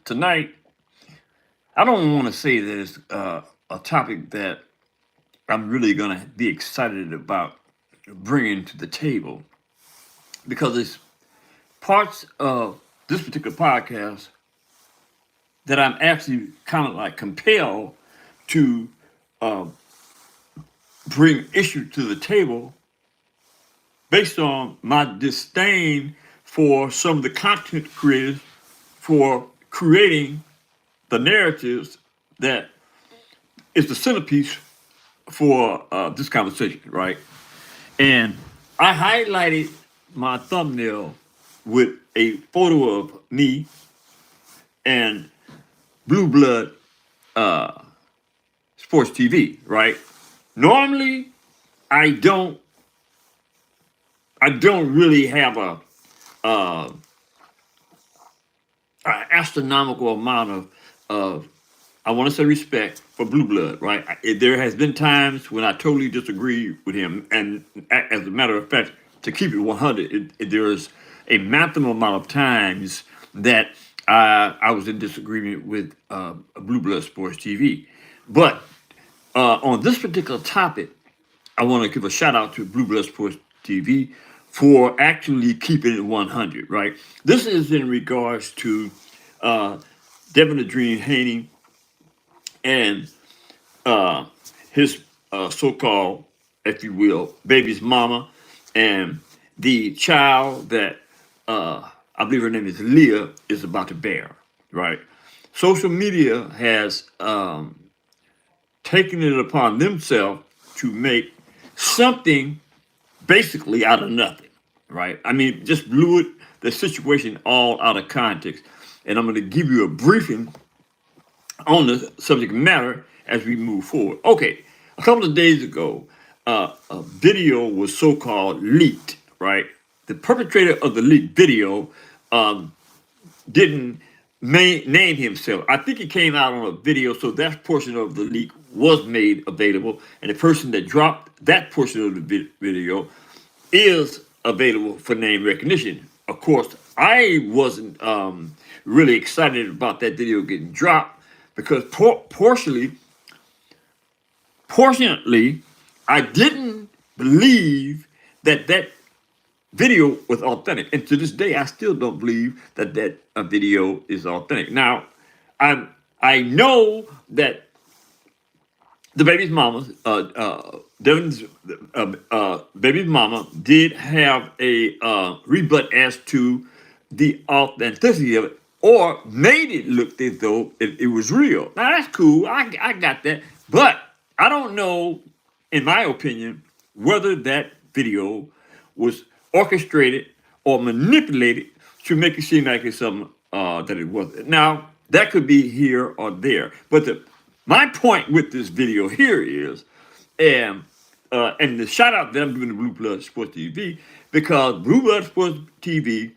Tonight, I don't want to say that it's a topic that I'm really going to be excited about bringing to the table because it's parts of this particular podcast that I'm actually kind of like compelled to uh, bring issue to the table based on my disdain for some of the content creators for creating the narratives that is the centerpiece for this conversation, right? And I highlighted my thumbnail with a photo of me and Blue Blood Sports TV, right? Normally, I don't, I don't really have uh, a astronomical amount of I want to say respect for Blue Blood, right? There has been times when I totally disagree with him, and as a matter of fact, to keep it 100, there is a maximum amount of times that I was in disagreement with Blue Blood Sports TV. But on this particular topic, I want to give a shout out to Blue Blood Sports TV for actually keeping it 100, right? This is in regards to uh, Devin the Dream Haney and uh, his so-called, if you will, baby's mama, and the child that I believe her name is Leah is about to bear. Right? Social media has taken it upon themselves to make something basically out of nothing. Right? I mean, just blew it the situation all out of context. And I'm going to give you a briefing on the subject matter as we move forward. Okay, a couple of days ago, a video was so-called leaked, right? The perpetrator of the leaked video um, didn't name himself. I think it came out on a video, so that portion of the leak was made available, and the person that dropped that portion of the video is available for name recognition. Of course, I wasn't really excited about that video getting dropped because portionately, I didn't believe that that video was authentic, and to this day, I still don't believe that that video is authentic. Now, I know that the baby's mama, Devin's baby's mama, did have a rebut as to the authenticity of it, or made it look as though it was real. Now that's cool. I got that, but I don't know, in my opinion, whether that video was orchestrated or manipulated to make it seem like it's something that it wasn't. Now that could be here or there, but my point with this video here is, and and the shout out that I'm giving to Blue Blood Sports TV because Blue Blood Sports TV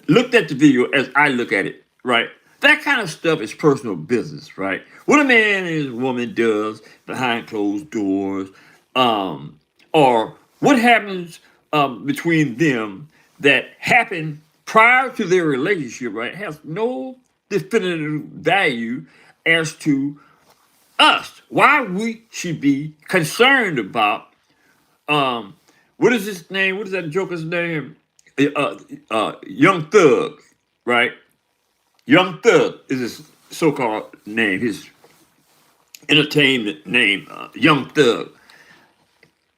looked at the video as I look at it, right? That kind of stuff is personal business, right? What a man and his woman does behind closed doors, or what happens between them that happened prior to their relationship, right, has no definitive value as to us. Why we should be concerned about um, what is his name? What is that joker's name? Young Thug, right? Young Thug is his so-called name, his entertainment name, Young Thug.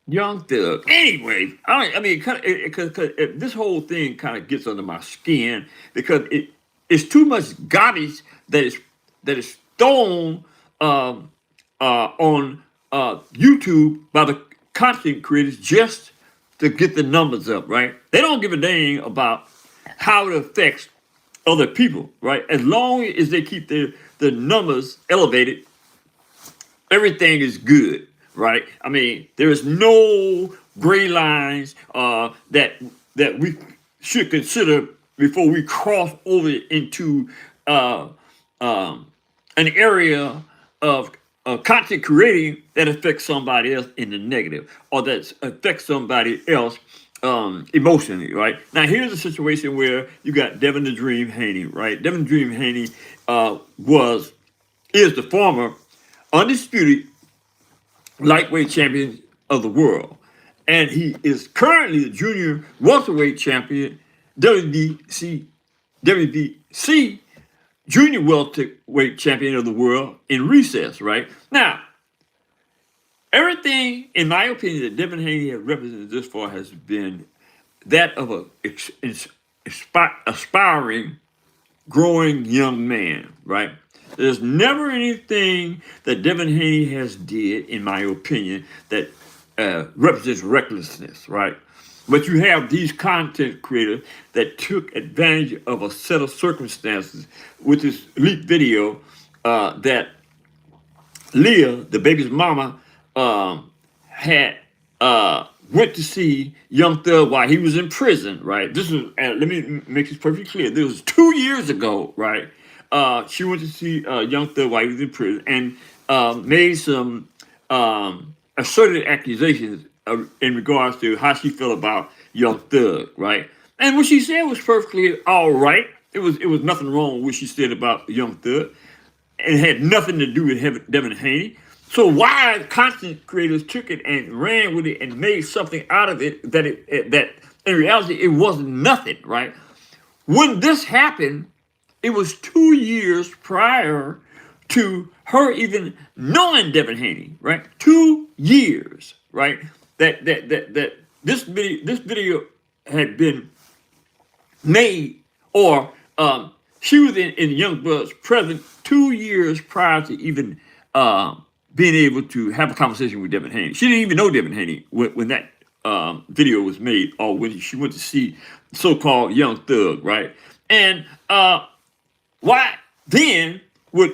Young Thug. Anyway, I mean, kind of, cause this whole thing kind of gets under my skin because it's too much garbage that is thrown um, on YouTube by the content creators just to get the numbers up, right? They don't give a dang about how it affects other people, right? As long as they keep their numbers elevated, everything is good, right? I mean, there is no gray lines that we should consider before we cross over into uh, um, an area of content creating that affects somebody else in the negative, or that affects somebody else emotionally, right? Now here's a situation where you got Devin the Dream Haney, right? Devin the Dream Haney was is the former undisputed lightweight champion of the world, and he is currently the junior welterweight champion, WBC junior welterweight champion of the world in recess. Right now, everything, in my opinion, that Devin Haney has represented this far has been that of a aspiring, growing young man, right? There's never anything that Devin Haney has did, in my opinion, that represents recklessness, right? But you have these content creators that took advantage of a set of circumstances with this leaked video that Leah, the baby's mama, had went to see Young Thug while he was in prison, right? This was, let me make this perfectly clear. This was 2 years ago, right? She went to see Young Thug while he was in prison and made some asserted accusations in regards to how she felt about Young Thug, right? And what she said was perfectly all right. It was nothing wrong with what she said about Young Thug. It had nothing to do with Devin Haney. So why content creators took it and ran with it and made something out of it that in reality it wasn't nothing, right? When this happened, it was 2 years prior to her even knowing Devin Haney, right? 2 years, right? That this video had been made, or she was in Youngblood's presence 2 years prior to even being able to have a conversation with Devin Haney. She didn't even know Devin Haney when that video was made, or when she went to see so-called Young Thug, right? And why then would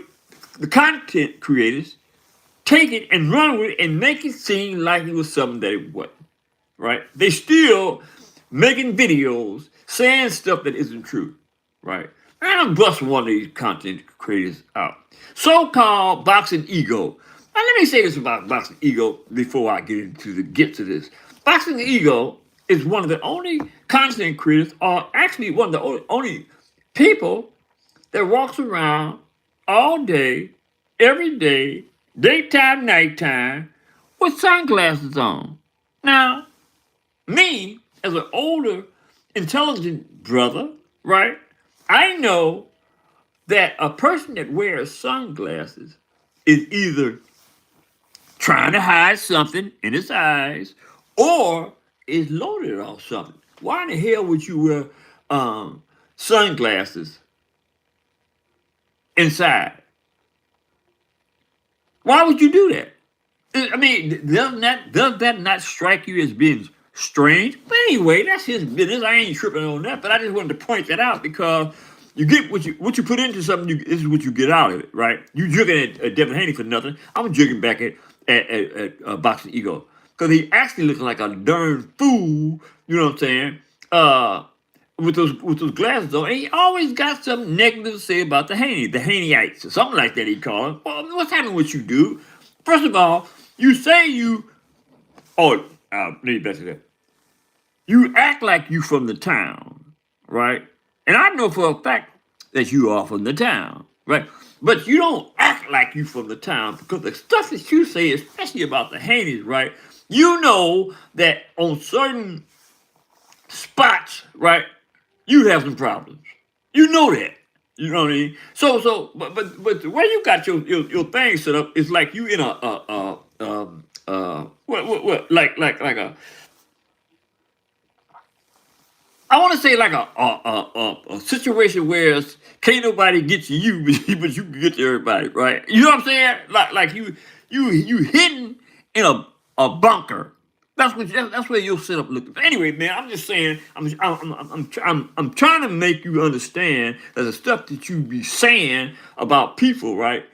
the content creators take it and run with it and make it seem like it was something that it wasn't, right? They still making videos saying stuff that isn't true, right? And I'm busting one of these content creators out. So-called Boxing Ego. Now let me say this about Boxing Ego before I get to this. Boxing Ego is one of the only content creators, or actually one of the only people that walks around all day, every day, daytime, nighttime, with sunglasses on. Now, me, as an older, intelligent brother, right, I know that a person that wears sunglasses is either trying to hide something in his eyes or is loaded off something. Why in the hell would you wear sunglasses inside? Why would you do that? I mean, does that not strike you as being strange? But anyway, that's his business. I ain't tripping on that, but I just wanted to point that out because you get what you put into something. This is what you get out of it, right? You jugging at Devin Haney for nothing. I'm jugging back at Boxing Ego because he actually looking like a darn fool. You know what I'm saying? With those glasses on, and he always got something negative to say about the Haneyites, or something like that. He call it. Well, what's happening with you, dude? First of all, you say you. Oh, let me back to that. You act like you from the town, right? And I know for a fact that you are from the town, right? But you don't act like you from the town because the stuff that you say, especially about the Haneys, right? You know that on certain spots, right, you have some problems. You know that. You know what I mean? But the way you got your thing set up is like you in like a, I want to say like a situation where can't nobody get to you, but you can get to everybody, right? You know what I'm saying? Like you hidden in a bunker. That's where you'll sit up looking. But anyway, man, I'm just saying I'm trying to make you understand that the stuff that you be saying about people, right,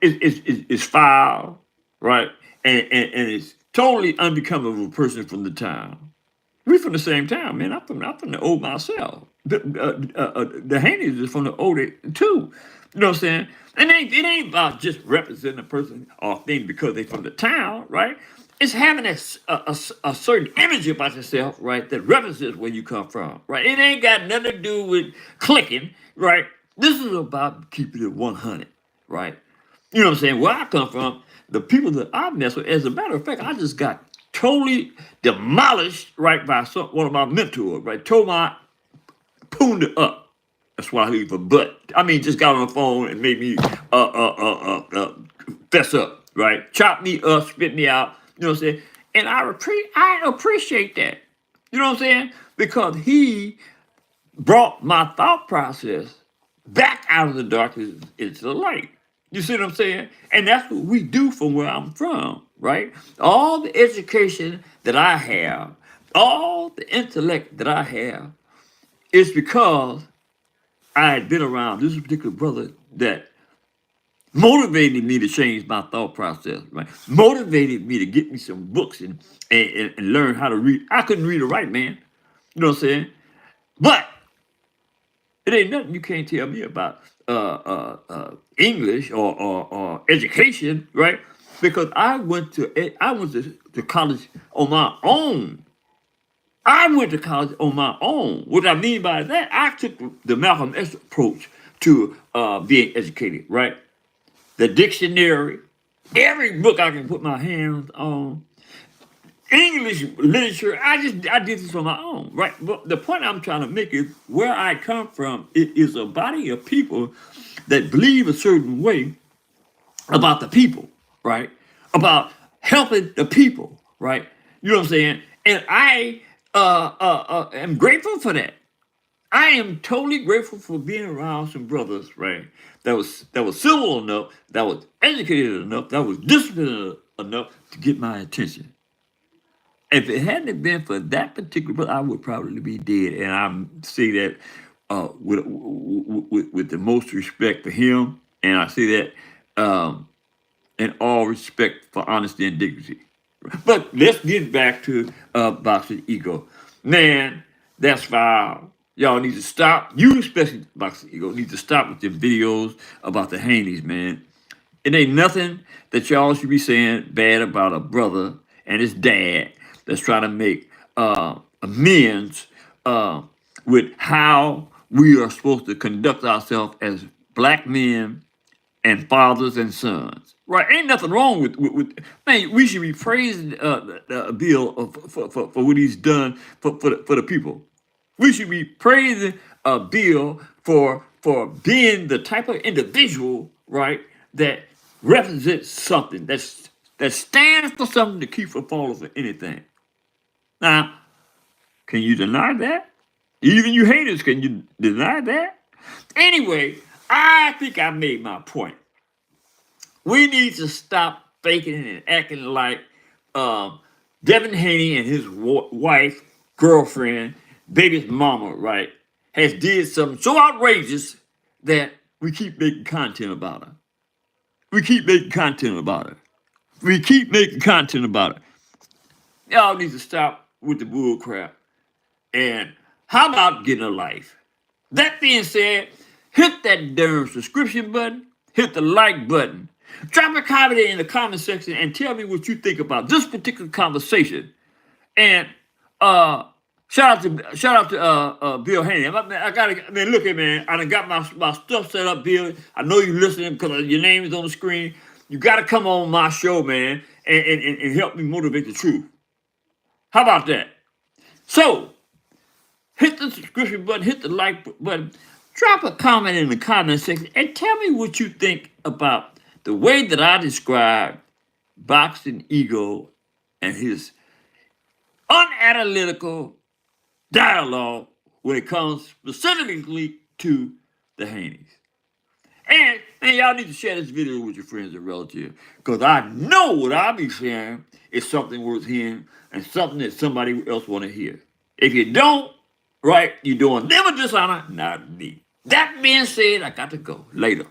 is foul, right, and it's totally unbecoming of a person from the town. We from the same town, man. I'm from the old myself. The Haneys is from the old too. You know what I'm saying? And it ain't about just representing a person or thing because they from the town, right? It's having a certain image about yourself, right, that represents where you come from, right? It ain't got nothing to do with clicking, right? This is about keeping it 100, right? You know what I'm saying? Where I come from, the people that I mess with, as a matter of fact, I just got totally demolished, right, by one of my mentors, right? Told my pooned up. That's why I leave a butt. I mean, just got on the phone and made me fess up, right? Chop me up, spit me out. You know what I'm saying? And I appreciate that. You know what I'm saying? Because he brought my thought process back out of the darkness into the light. You see what I'm saying? And that's what we do from where I'm from, right? All the education that I have, all the intellect that I have, is because I had been around this particular brother that motivated me to change my thought process, right? Motivated me to get me some books and learn how to read. I couldn't read or write, man. You know what I'm saying? But it ain't nothing you can't tell me about English or education, right? Because I went to college on my own. I went to college on my own. What I mean by that, I took the Malcolm X approach to being educated, right? The dictionary, every book I can put my hands on, English literature. I did this on my own, right? But the point I'm trying to make is where I come from. It is a body of people that believe a certain way about the people, right? About helping the people, right? You know what I'm saying? And I am grateful for that. I am totally grateful for being around some brothers, right? That was civil enough, that was educated enough, that was disciplined enough to get my attention. If it hadn't been for that particular brother, I would probably be dead. And I say that with the most respect for him, and I say that in all respect for honesty and dignity. But let's get back to Boxing Ego. Man, that's foul. Y'all need to stop. You, especially Boxing Ego, need to stop with your videos about the Haney's, man. It ain't nothing that y'all should be saying bad about a brother and his dad that's trying to make amends with how we are supposed to conduct ourselves as black men and fathers and sons. Right? Ain't nothing wrong with man. We should be praising Bill for what he's done for the people. We should be praising Bill for being the type of individual, right, that represents something that stands for something to keep from falling for anything. Now, can you deny that? Even you haters, can you deny that? Anyway, I think I made my point. We need to stop faking and acting like Devin Haney and his wife, girlfriend, baby's mama, right, has did something so outrageous that we keep making content about her. We keep making content about her. We keep making content about her. Y'all need to stop with the bull crap. And how about getting a life? That being said, hit that darn subscription button, hit the like button, drop a comment in the comment section and tell me what you think about this particular conversation. And shout out to Bill Haney. Look at man, I done got my stuff set up, Bill. I know you listening because your name is on the screen. You got to come on my show, man, and help me motivate the truth. How about that? So, hit the subscription button, hit the like button, drop a comment in the comment section, and tell me what you think about the way that I describe Boxing Ego and his unanalytical dialogue when it comes specifically to the Haneys. And y'all need to share this video with your friends and relatives because I know what I be sharing is something worth hearing and something that somebody else want to hear. If you don't, right, you're doing them a dishonor, not me. That being said, I got to go. Later.